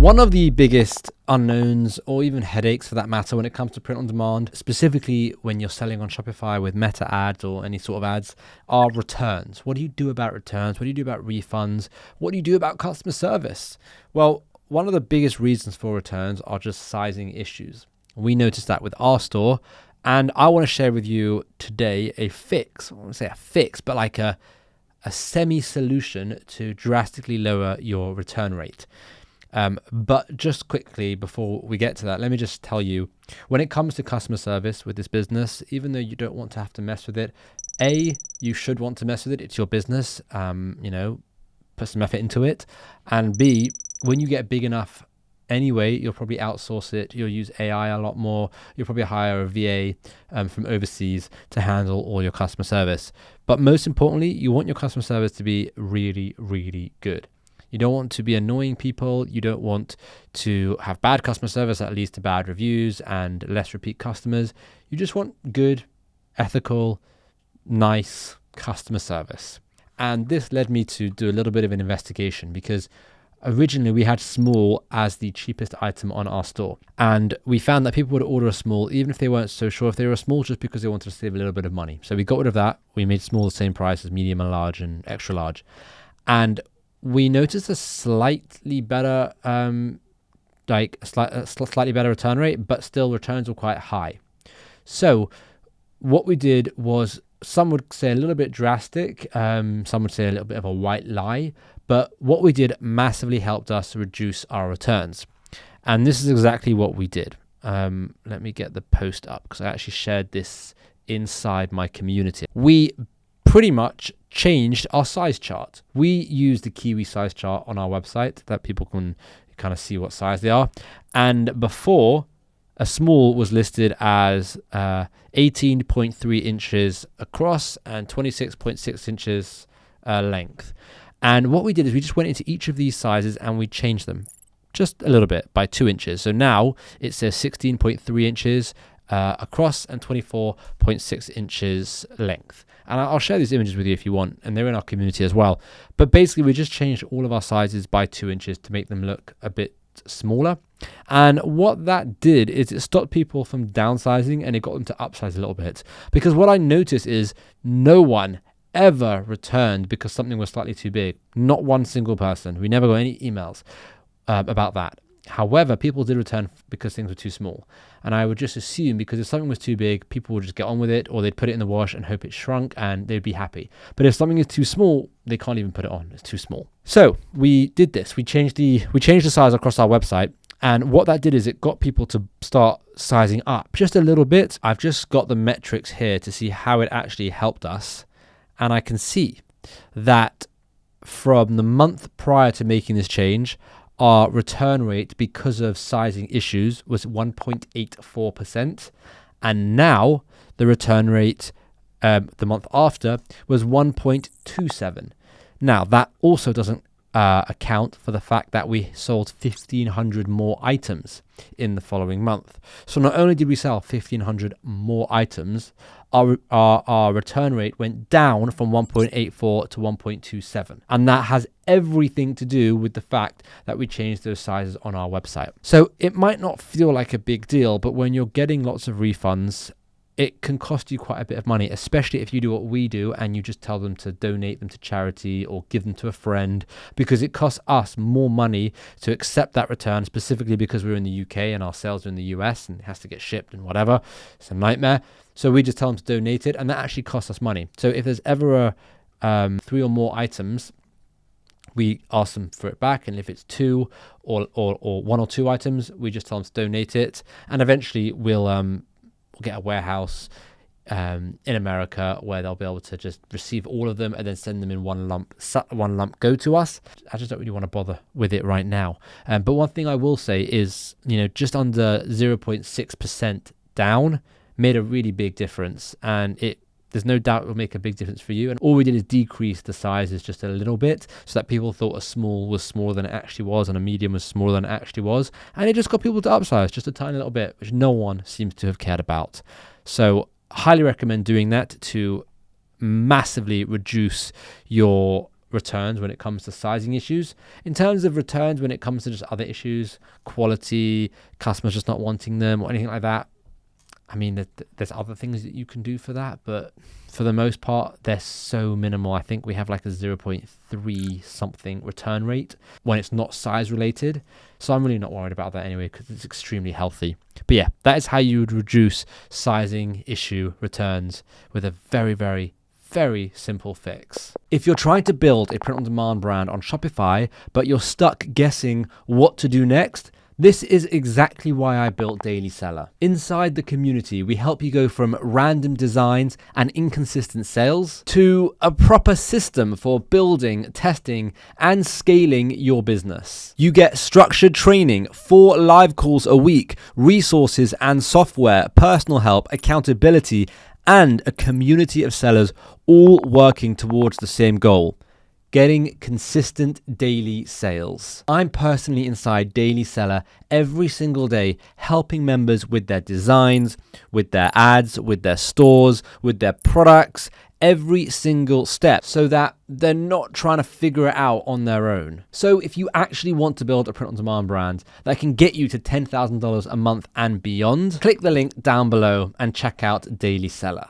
One of the biggest unknowns, or even headaches for that matter, when it comes to print on demand, specifically when you're selling on Shopify with meta ads or any sort of ads, are returns. What do you do about returns? What do you do about refunds? What do you do about customer service? Well, one of the biggest reasons for returns are just sizing issues. We noticed that with our store, and I want to share with you today a fix. I want to say a fix, but like a semi-solution to drastically lower your return rate. But just quickly before we get to that, let me just tell you, when it comes to customer service with this business, even though you don't want to have to mess with it, A, you should want to mess with it. It's your business, put some effort into it. And B, when you get big enough anyway, you'll probably outsource it. You'll use AI a lot more. You'll probably hire a VA from overseas to handle all your customer service. But most importantly, you want your customer service to be really, really good. You don't want to be annoying people. You don't want to have bad customer service that leads to bad reviews and less repeat customers. You just want good, ethical, nice customer service. And this led me to do a little bit of an investigation, because originally we had small as the cheapest item on our store. And we found that people would order a small, even if they weren't so sure if they were small, just because they wanted to save a little bit of money. So we got rid of that. We made small the same price as medium and large and extra large. And we noticed a slightly better, slightly better return rate, but still returns were quite high. So what we did was, some would say a little bit drastic, some would say a little bit of a white lie, but what we did massively helped us reduce our returns. And this is exactly what we did. Let me get the post up, because I actually shared this inside my community. We pretty much changed our size chart. We use the Kiwi size chart on our website that people can kind of see what size they are. And before, a small was listed as 18.3 inches across and 26.6 inches length. And what we did is we just went into each of these sizes and we changed them just a little bit by 2 inches. So now it says 16.3 inches across and 24.6 inches length. And I'll share these images with you if you want, and they're in our community as well. But basically, we just changed all of our sizes by 2 inches to make them look a bit smaller. And what that did is it stopped people from downsizing, and it got them to upsize a little bit. Because what I noticed is no one ever returned because something was slightly too big. Not one single person. We never got any emails about that. However, people did return because things were too small. And I would just assume, because if something was too big, people would just get on with it, or they'd put it in the wash and hope it shrunk and they'd be happy. But if something is too small, they can't even put it on. It's too small. So we did this. We changed the size across our website. And what that did is it got people to start sizing up just a little bit. I've just got the metrics here to see how it actually helped us. And I can see that from the month prior to making this change, our return rate, because of sizing issues, was 1.84%. And now the return rate the month after was 1.27. Now, that also doesn't account for the fact that we sold 1,500 more items in the following month. So not only did we sell 1,500 more items, our return rate went down from 1.84 to 1.27. And that has everything to do with the fact that we changed those sizes on our website. So it might not feel like a big deal, but when you're getting lots of refunds, it can cost you quite a bit of money, especially if you do what we do and you just tell them to donate them to charity or give them to a friend, because it costs us more money to accept that return, specifically because we're in the UK and our sales are in the US and it has to get shipped and whatever. It's a nightmare. So we just tell them to donate it, and that actually costs us money. So if there's ever 3 or more items, we ask them for it back. And if it's 2 or 1 or 2 items, we just tell them to donate it. And eventually we'll get a warehouse in America where they'll be able to just receive all of them and then send them in one lump go to us. I just don't really want to bother with it right now. But one thing I will say is, just under 0.6% down made a really big difference, and there's no doubt it will make a big difference for you. And all we did is decrease the sizes just a little bit so that people thought a small was smaller than it actually was and a medium was smaller than it actually was. And it just got people to upsize just a tiny little bit, which no one seems to have cared about. So highly recommend doing that to massively reduce your returns when it comes to sizing issues. In terms of returns when it comes to just other issues, quality, customers just not wanting them or anything like that, I mean, there's other things that you can do for that, but for the most part, they're so minimal. I think we have like a 0.3 something return rate when it's not size related. So I'm really not worried about that anyway, because it's extremely healthy. But yeah, that is how you would reduce sizing issue returns with a very, very, very simple fix. If you're trying to build a print-on-demand brand on Shopify, but you're stuck guessing what to do next, this is exactly why I built DailySeller. Inside the community, we help you go from random designs and inconsistent sales to a proper system for building, testing, and scaling your business. You get structured training, 4 live calls a week, resources and software, personal help, accountability, and a community of sellers all working towards the same goal: getting consistent daily sales. I'm personally inside DailySeller every single day, helping members with their designs, with their ads, with their stores, with their products, every single step, so that they're not trying to figure it out on their own. So if you actually want to build a print-on-demand brand that can get you to $10,000 a month and beyond, click the link down below and check out DailySeller.